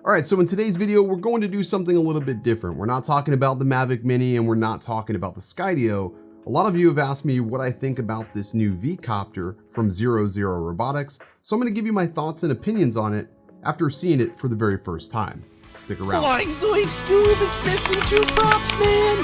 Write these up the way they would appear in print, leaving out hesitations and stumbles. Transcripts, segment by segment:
All right, so in today's video, we're going to do something a little bit different. We're not talking about the Mavic Mini and we're not talking about the Skydio. A lot of you have asked me what I think about this new V-Coptr from 00 Robotics, so I'm going to give you my thoughts and opinions on it after seeing it for the very first time. Stick around. Like Zoink Scoob, it's missing 2 props, man!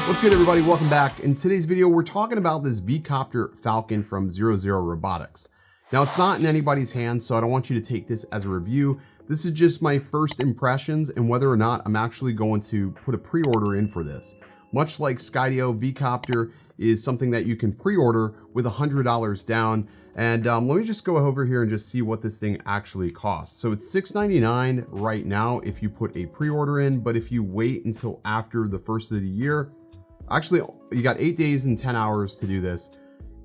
What's good, everybody? Welcome back. In today's video, we're talking about this V-Coptr Falcon from 00 Robotics. Now, it's not in anybody's hands, so I don't want you to take this as a review. This is just my first impressions and whether or not I'm actually going to put a pre-order in for this. Much like Skydio, Vcoptr is something that you can pre-order with $100 down. And let me just go over here and just see what this thing actually costs. So it's $699 right now if you put a pre-order in, but if you wait until after the first of the year, actually you got 8 days and 10 hours to do this,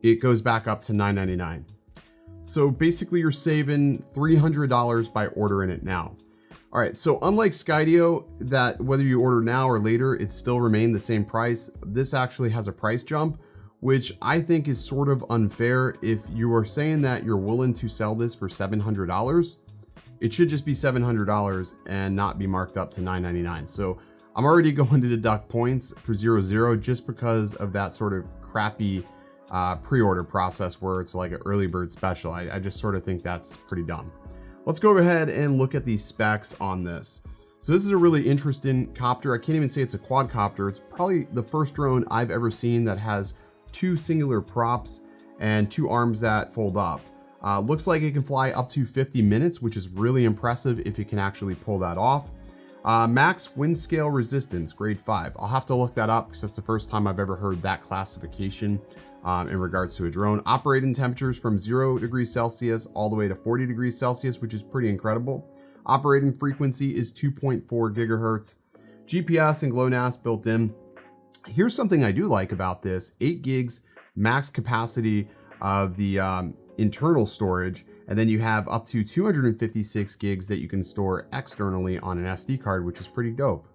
it goes back up to $999. So basically you're saving $300 by ordering it now. All right, so unlike Skydio, that whether you order now or later, it still remained the same price. This actually has a price jump, which I think is sort of unfair. If you are saying that you're willing to sell this for $700, it should just be $700 and not be marked up to $999. So I'm already going to deduct points for 00 just because of that sort of crappy pre-order process where it's like an early bird special. I just sort of think that's pretty dumb. Let's go ahead and look at these specs on this. So this is a really interesting copter. I can't even say it's a quadcopter. It's probably the first drone I've ever seen that has 2 singular props and 2 arms that fold up. Looks like it can fly up to 50 minutes, which is really impressive if you can actually pull that off. Max wind scale resistance, grade 5. I'll have to look that up because that's the first time I've ever heard that classification in regards to a drone. Operating temperatures from 0 degrees Celsius all the way to 40 degrees Celsius, which is pretty incredible. Operating frequency is 2.4 gigahertz. GPS and GLONASS built in. Here's something I do like about this: 8 gigs max capacity of the internal storage, and then you have up to 256 gigs that you can store externally on an SD card, which is pretty dope.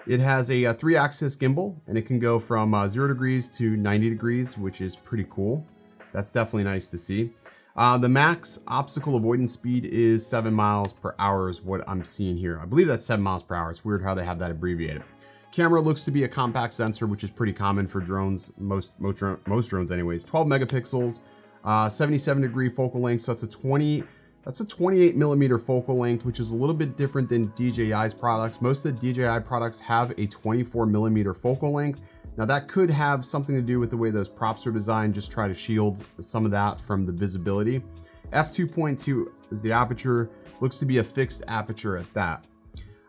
It has a 3-axis gimbal, and it can go from 0 degrees to 90 degrees, which is pretty cool. That's definitely nice to see. The max obstacle avoidance speed is 7 miles per hour is what I'm seeing here. I believe that's 7 miles per hour. It's weird how they have that abbreviated. Camera looks to be a compact sensor, which is pretty common for drones, most drones anyways. 12 megapixels, 77-degree focal length, so that's a 28 millimeter focal length, which is a little bit different than DJI's products. Most of the DJI products have a 24 millimeter focal length. Now that could have something to do with the way those props are designed, just try to shield some of that from the visibility. f2.2 is the aperture, looks to be a fixed aperture at that.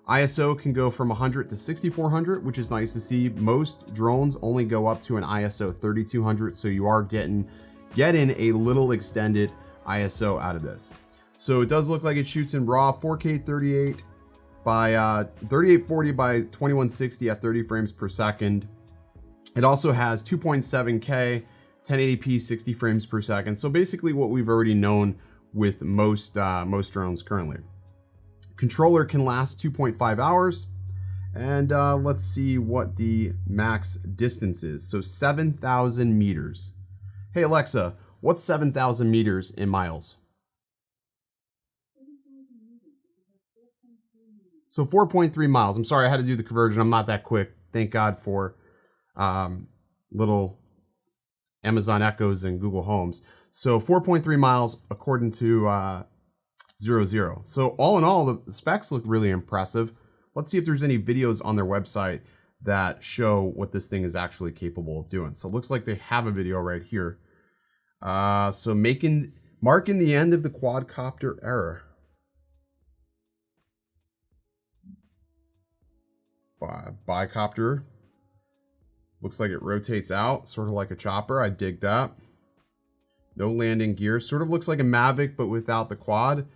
ISO can go from 100 to 6400, which is nice to see. Most drones only go up to an ISO 3200, so you are getting a little extended ISO out of this. So it does look like it shoots in RAW 4K 38 by 3840 by 2160 at 30 frames per second. It also has 2.7K 1080p 60 frames per second. So basically what we've already known with most drones currently. Controller can last 2.5 hours. And let's see what the max distance is. So 7,000 meters. Hey Alexa, what's 7,000 meters in miles? So 4.3 miles. I'm sorry I had to do the conversion. I'm not that quick. Thank God for little Amazon Echoes and Google Homes. So 4.3 miles according to 00. So all in all, the specs look really impressive. Let's see if there's any videos on their website that show what this thing is actually capable of doing. So it looks like they have a video right here. So marking the end of the quadcopter era. Bi-copter. Looks like it rotates out, sort of like a chopper. I dig that. No landing gear. Sort of looks like a Mavic, but without the quad.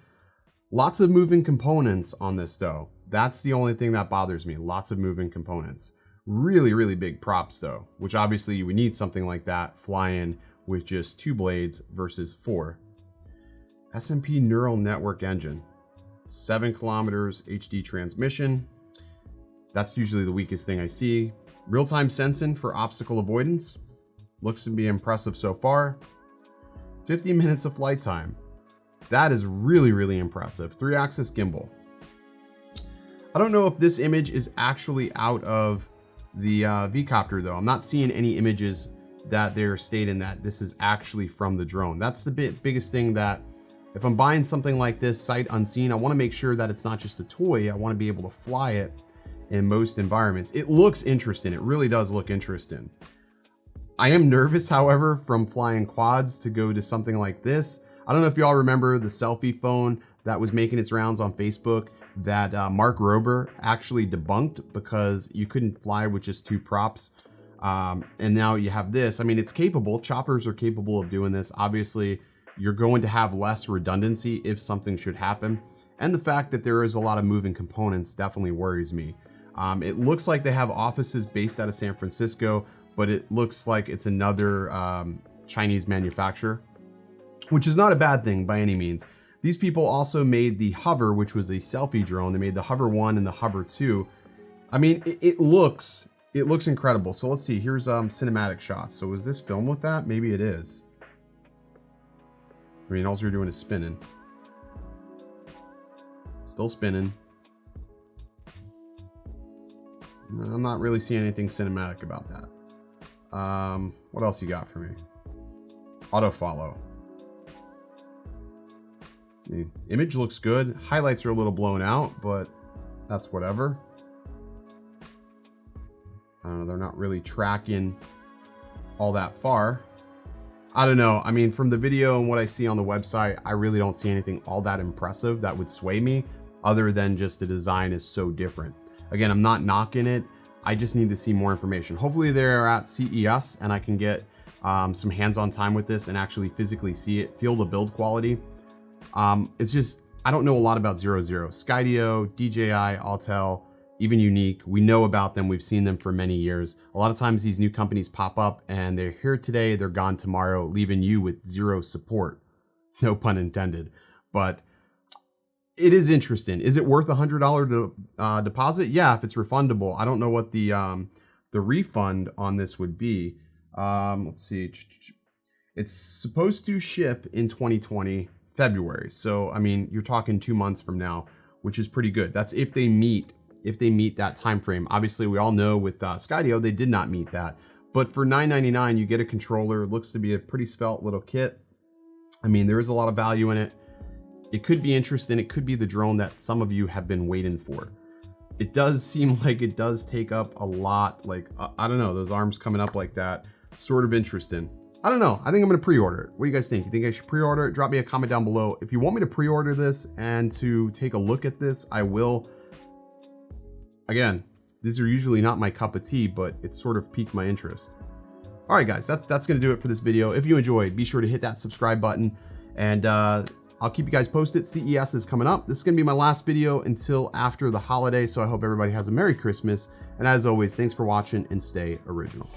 Lots of moving components on this, though. That's the only thing that bothers me. Lots of moving components. Really, really big props, though, which obviously you would need something like that flying with just 2 blades versus 4. SMP neural network engine. 7 kilometers HD transmission. That's usually the weakest thing I see. Real-time sensing for obstacle avoidance. Looks to be impressive so far. 50 minutes of flight time. That is really, really impressive. 3-axis gimbal. I don't know if this image is actually out of the Vcoptr though. I'm not seeing any images that they're stating that this is actually from the drone. That's the biggest thing, that if I'm buying something like this sight unseen, I want to make sure that it's not just a toy. I want to be able to fly it in most environments. It looks interesting. It really does look interesting. I am nervous, however, from flying quads to go to something like this. I don't know if y'all remember the selfie phone that was making its rounds on Facebook that Mark Rober actually debunked because you couldn't fly with just 2 props. And now you have this. I mean, it's capable. Choppers are capable of doing this. Obviously, you're going to have less redundancy if something should happen. And the fact that there is a lot of moving components definitely worries me. It looks like they have offices based out of San Francisco, but it looks like it's another Chinese manufacturer, which is not a bad thing by any means. These people also made the Hover, which was a selfie drone. They made the Hover 1 and the Hover 2. I mean, it looks incredible. So let's see, here's cinematic shots. So is this filmed with that? Maybe it is. I mean, all you're doing is spinning. Still spinning. I'm not really seeing anything cinematic about that. What else you got for me? Auto follow. The image looks good. Highlights are a little blown out, but that's whatever. They're not really tracking all that far. I don't know. I mean, from the video and what I see on the website, I really don't see anything all that impressive that would sway me, other than just the design is so different. Again, I'm not knocking it. I just need to see more information. Hopefully they're at CES and I can get some hands-on time with this and actually physically see it, feel the build quality. It's just, I don't know a lot about 00. Skydio, DJI, Autel, even Unique. We know about them. We've seen them for many years. A lot of times these new companies pop up and they're here today, they're gone tomorrow, leaving you with 0 support. No pun intended. But it is interesting. Is it worth $100 deposit? Yeah, if it's refundable. I don't know what the refund on this would be. Let's see. It's supposed to ship in 2020 February. So, I mean, you're talking 2 months from now, which is pretty good. That's if they meet that time frame. Obviously, we all know with Skydio, they did not meet that. But for $9.99, you get a controller. It looks to be a pretty svelte little kit. I mean, there is a lot of value in it. It could be interesting. It could be the drone that some of you have been waiting for. It does seem like it does take up a lot. Like, I don't know, those arms coming up like that, sort of interesting. I don't know. I think I'm going to pre-order it. What do you guys think? You think I should pre-order it? Drop me a comment down below. If you want me to pre-order this and to take a look at this, I will. Again, these are usually not my cup of tea, but it sort of piqued my interest. All right, guys, that's going to do it for this video. If you enjoyed, be sure to hit that subscribe button, and I'll keep you guys posted. CES is coming up. This is going to be my last video until after the holiday, so I hope everybody has a Merry Christmas. And as always, thanks for watching and stay original.